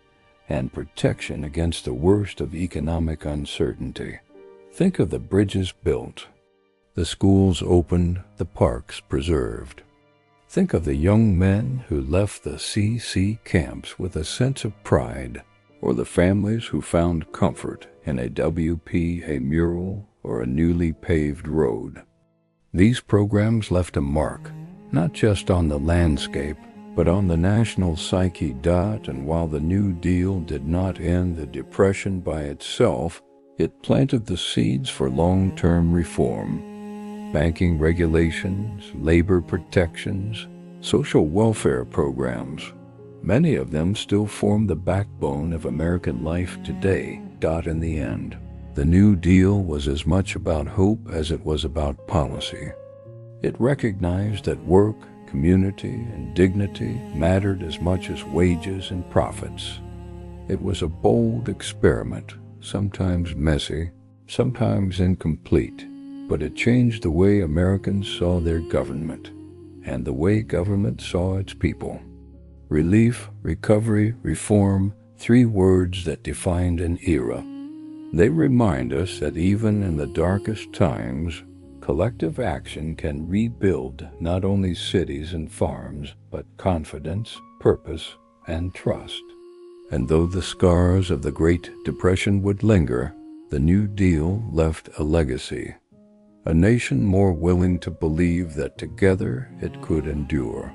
and protection against the worst of economic uncertainty. Think of the bridges built, the schools opened, the parks preserved. Think of the young men who left the CC camps with a sense of pride, or the families who found comfort in a WPA mural or a newly paved road. These programs left a mark, not just on the landscape, but on the national psyche. And while the New Deal did not end the Depression by itself, it planted the seeds for long-term reform. Banking regulations, labor protections, social welfare programs. Many of them still form the backbone of American life today. In the end, the New Deal was as much about hope as it was about policy. It recognized that work, community, and dignity mattered as much as wages and profits. It was a bold experiment, sometimes messy, sometimes incomplete, but it changed the way Americans saw their government, and the way government saw its people. Relief, recovery, reform, 3 words that defined an era. They remind us that even in the darkest times, collective action can rebuild not only cities and farms, but confidence, purpose, and trust. And though the scars of the Great Depression would linger, the New Deal left a legacy a nation more willing to believe that together it could endure.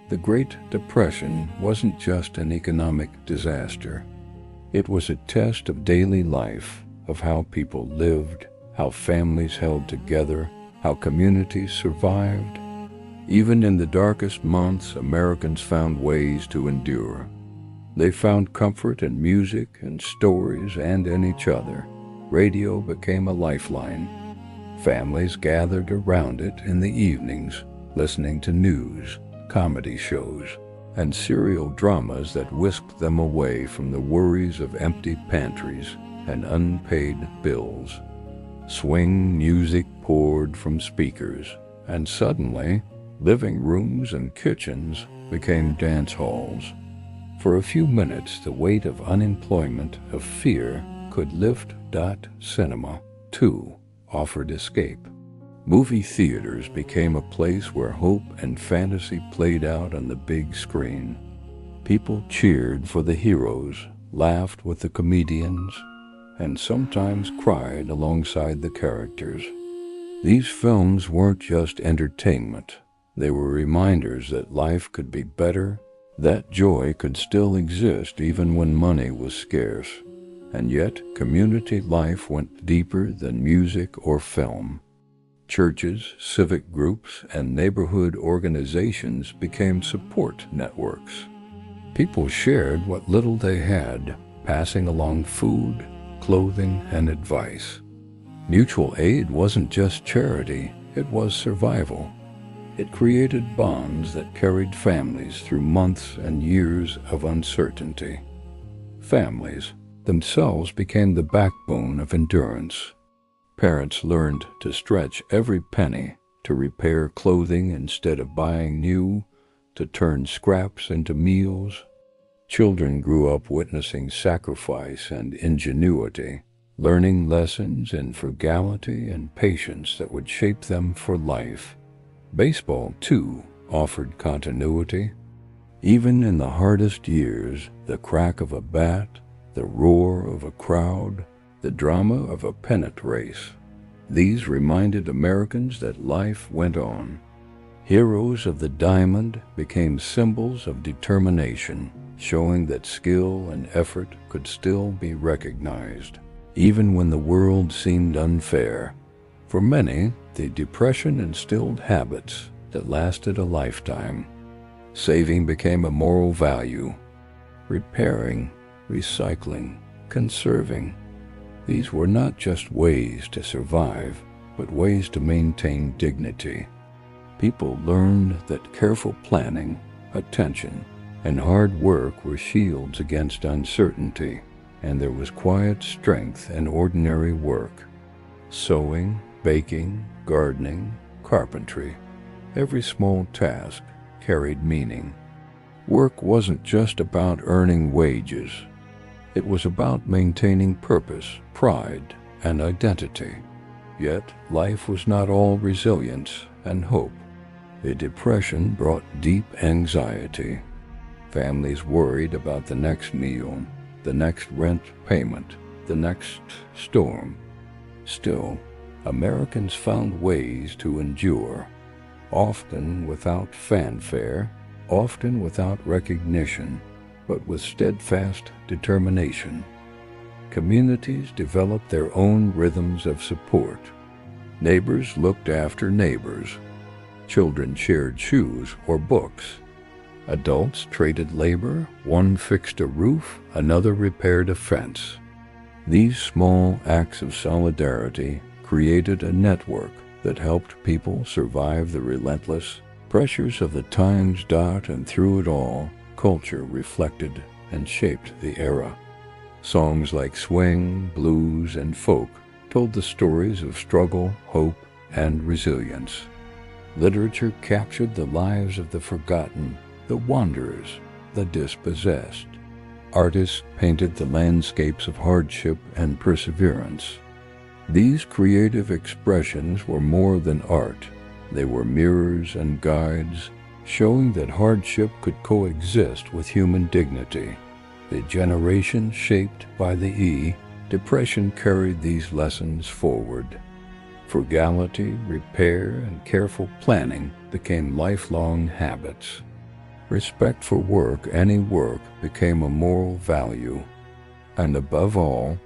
The Great Depression wasn't just an economic disaster. It was a test of daily life, of how people lived, how families held together, how communities survived. Even in the darkest months, Americans found ways to endure. They found comfort in music and stories and in each other. Radio became a lifeline. Families gathered around it in the evenings, listening to news, comedy shows, and serial dramas that whisked them away from the worries of empty pantries and unpaid bills. Swing music poured from speakers, and suddenly, living rooms and kitchens became dance halls. For a few minutes, the weight of unemployment, of fear, could lift. Cinema, too, offered escape. Movie theaters became a place where hope and fantasy played out on the big screen. People cheered for the heroes, laughed with the comedians, and sometimes cried alongside the characters. These films weren't just entertainment. They were reminders that life could be better, that joy could still exist even when money was scarce. And yet, community life went deeper than music or film. Churches, civic groups, and neighborhood organizations became support networks. People shared what little they had, passing along food, clothing, and advice. Mutual aid wasn't just charity, it was survival. It created bonds that carried families through months and years of uncertainty. Families themselves became the backbone of endurance. Parents learned to stretch every penny, to repair clothing instead of buying new, to turn scraps into meals. Children grew up witnessing sacrifice and ingenuity, learning lessons in frugality and patience that would shape them for life. Baseball, too, offered continuity. Even in the hardest years, the crack of a bat, the roar of a crowd, the drama of a pennant race. These reminded Americans that life went on. Heroes of the diamond became symbols of determination, showing that skill and effort could still be recognized, even when the world seemed unfair. For many, the Depression instilled habits that lasted a lifetime. Saving became a moral value. Repairing, recycling, conserving. These were not just ways to survive, but ways to maintain dignity. People learned that careful planning, attention, and hard work were shields against uncertainty, and there was quiet strength in ordinary work. Sewing, baking, gardening, carpentry. Every small task carried meaning. Work wasn't just about earning wages. It was about maintaining purpose, pride, and identity. Yet, life was not all resilience and hope. The Depression brought deep anxiety. Families worried about the next meal, the next rent payment, the next storm. Still, Americans found ways to endure, often without fanfare, often without recognition, but with steadfast determination. Communities developed their own rhythms of support. Neighbors looked after neighbors. Children shared shoes or books. Adults traded labor, one fixed a roof, another repaired a fence. These small acts of solidarity created a network that helped people survive the relentless pressures of the times. And through it all, culture reflected and shaped the era. Songs like swing, blues, and folk told the stories of struggle, hope, and resilience. Literature captured the lives of the forgotten, the wanderers, the dispossessed. Artists painted the landscapes of hardship and perseverance. These creative expressions were more than art. They were mirrors and guides, showing that hardship could coexist with human dignity. The generation shaped by the Depression carried these lessons forward. Frugality, repair, and careful planning became lifelong habits. Respect for work, any work, became a moral value. And above all,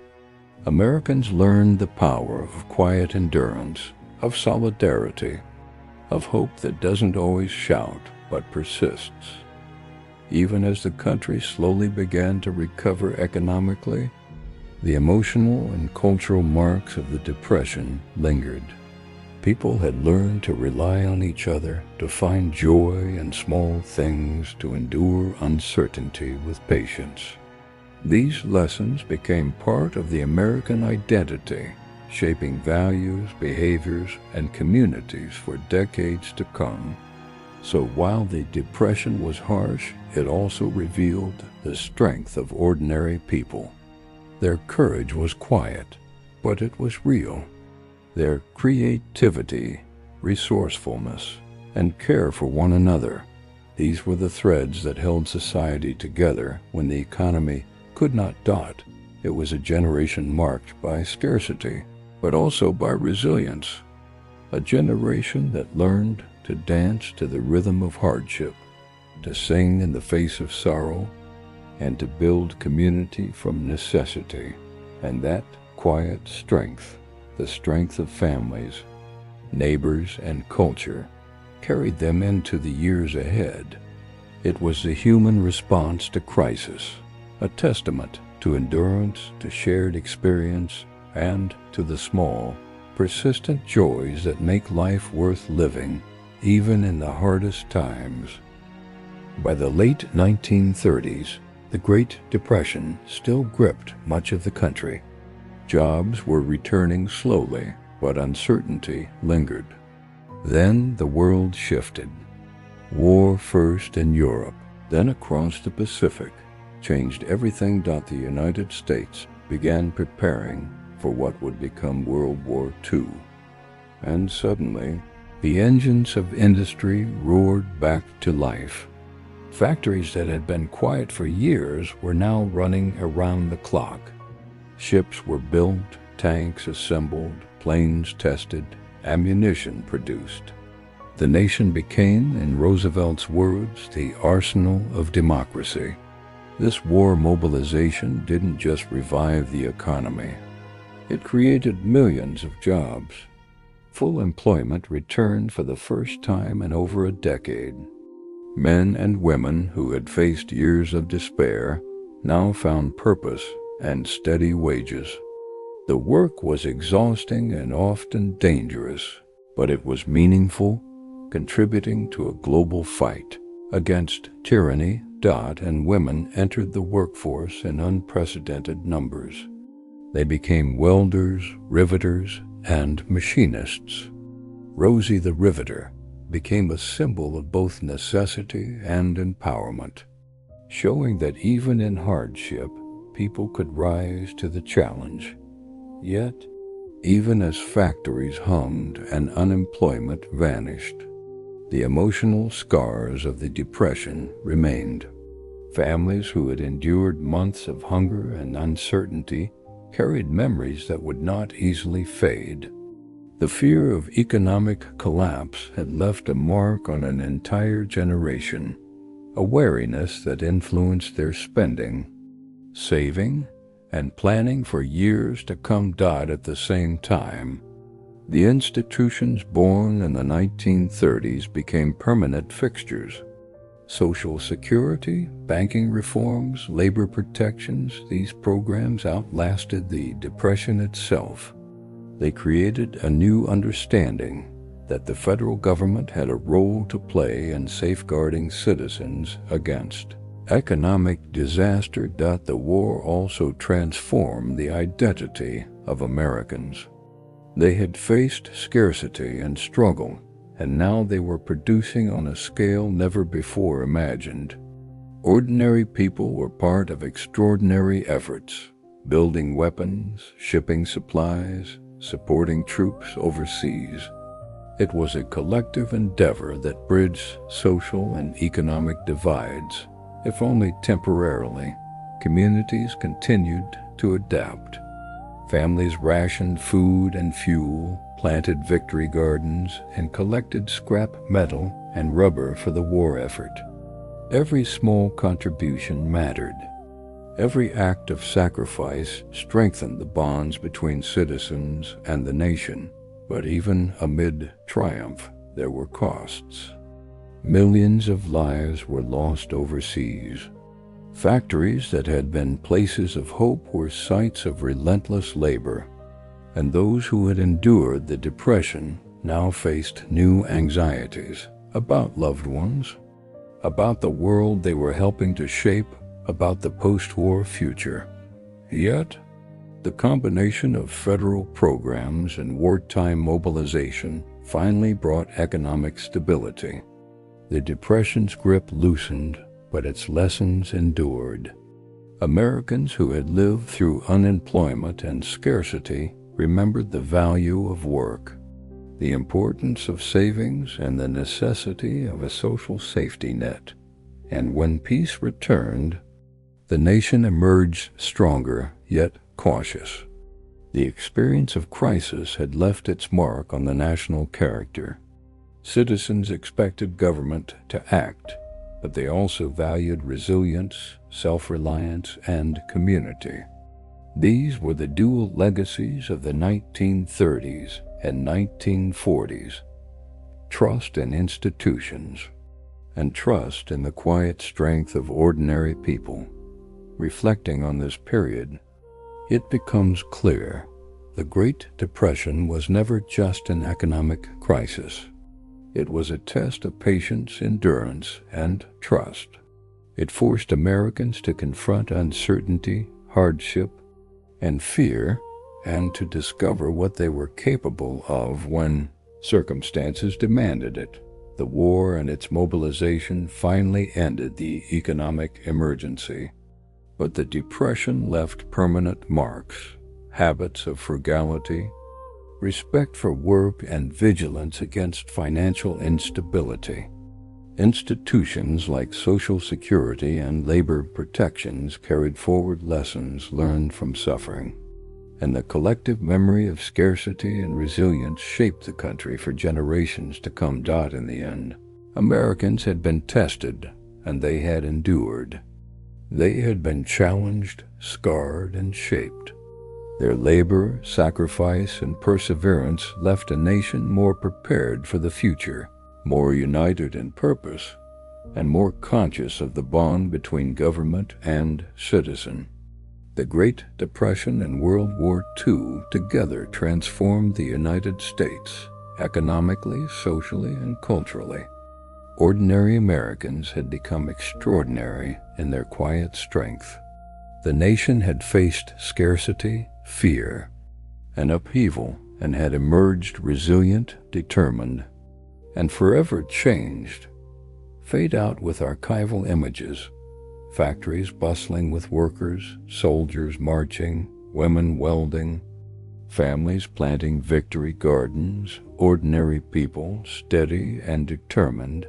Americans learned the power of quiet endurance, of solidarity, of hope that doesn't always shout but persists. Even as the country slowly began to recover economically, the emotional and cultural marks of the Depression lingered. People had learned to rely on each other, to find joy in small things, to endure uncertainty with patience. These lessons became part of the American identity, shaping values, behaviors, and communities for decades to come. So while the Depression was harsh, it also revealed the strength of ordinary people. Their courage was quiet, but it was real. Their creativity, resourcefulness, and care for one another, these were the threads that held society together when the economy could not dot. It was a generation marked by scarcity, but also by resilience. A generation that learned to dance to the rhythm of hardship, to sing in the face of sorrow, and to build community from necessity. And that quiet strength, the strength of families, neighbors, and culture, carried them into the years ahead. It was the human response to crisis, a testament to endurance, to shared experience, and to the small, persistent joys that make life worth living, even in the hardest times. By the late 1930s, the Great Depression still gripped much of the country. Jobs were returning slowly, but uncertainty lingered. Then the world shifted. War first in Europe, then across the Pacific, changed everything. The United States began preparing for what would become World War II. And suddenly, the engines of industry roared back to life. Factories that had been quiet for years were now running around the clock. Ships were built, tanks assembled, planes tested, ammunition produced. The nation became, in Roosevelt's words, the arsenal of democracy. This war mobilization didn't just revive the economy. It created millions of jobs. Full employment returned for the first time in over a decade. Men and women who had faced years of despair now found purpose and steady wages. The work was exhausting and often dangerous, but it was meaningful, contributing to a global fight against tyranny. And women entered the workforce in unprecedented numbers. They became welders, riveters, and machinists. Rosie the Riveter became a symbol of both necessity and empowerment, showing that even in hardship, people could rise to the challenge. Yet, even as factories hummed and unemployment vanished, the emotional scars of the Depression remained. Families who had endured months of hunger and uncertainty carried memories that would not easily fade. The fear of economic collapse had left a mark on an entire generation, a wariness that influenced their spending, saving, and planning for years to come. At the same time, the institutions born in the 1930s became permanent fixtures. Social security, banking reforms, labor protections, these programs outlasted the Depression itself. They created a new understanding that the federal government had a role to play in safeguarding citizens against economic disaster. The war also transformed the identity of Americans. They had faced scarcity and struggle, and now they were producing on a scale never before imagined. Ordinary people were part of extraordinary efforts, building weapons, shipping supplies, supporting troops overseas. It was a collective endeavor that bridged social and economic divides. If only temporarily, communities continued to adapt. Families rationed food and fuel, planted victory gardens, and collected scrap metal and rubber for the war effort. Every small contribution mattered. Every act of sacrifice strengthened the bonds between citizens and the nation. But even amid triumph, there were costs. Millions of lives were lost overseas. Factories that had been places of hope were sites of relentless labor, and those who had endured the Depression now faced new anxieties about loved ones, about the world they were helping to shape, about the post-war future. Yet, the combination of federal programs and wartime mobilization finally brought economic stability. The Depression's grip loosened, but its lessons endured. Americans who had lived through unemployment and scarcity remembered the value of work, the importance of savings, and the necessity of a social safety net. And when peace returned, the nation emerged stronger yet cautious. The experience of crisis had left its mark on the national character. Citizens expected government to act, but they also valued resilience, self-reliance, and community. These were the dual legacies of the 1930s and 1940s: trust in institutions and trust in the quiet strength of ordinary people. Reflecting on this period, it becomes clear the Great Depression was never just an economic crisis. It was a test of patience, endurance, and trust. It forced Americans to confront uncertainty, hardship, and fear, and to discover what they were capable of when circumstances demanded it. The war and its mobilization finally ended the economic emergency. But the Depression left permanent marks: habits of frugality, respect for work, and vigilance against financial instability. Institutions like Social Security and labor protections carried forward lessons learned from suffering, and the collective memory of scarcity and resilience shaped the country for generations to come. In the end, Americans had been tested, and they had endured. They had been challenged, scarred, and shaped. Their labor, sacrifice, and perseverance left a nation more prepared for the future, more united in purpose, and more conscious of the bond between government and citizen. The Great Depression and World War II together transformed the United States, economically, socially, and culturally. Ordinary Americans had become extraordinary in their quiet strength. The nation had faced scarcity, fear, and upheaval, and had emerged resilient, determined, and forever changed. Fade out with archival images: factories bustling with workers, soldiers marching, women welding, families planting victory gardens, ordinary people steady and determined,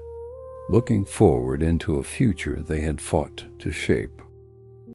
looking forward into a future they had fought to shape.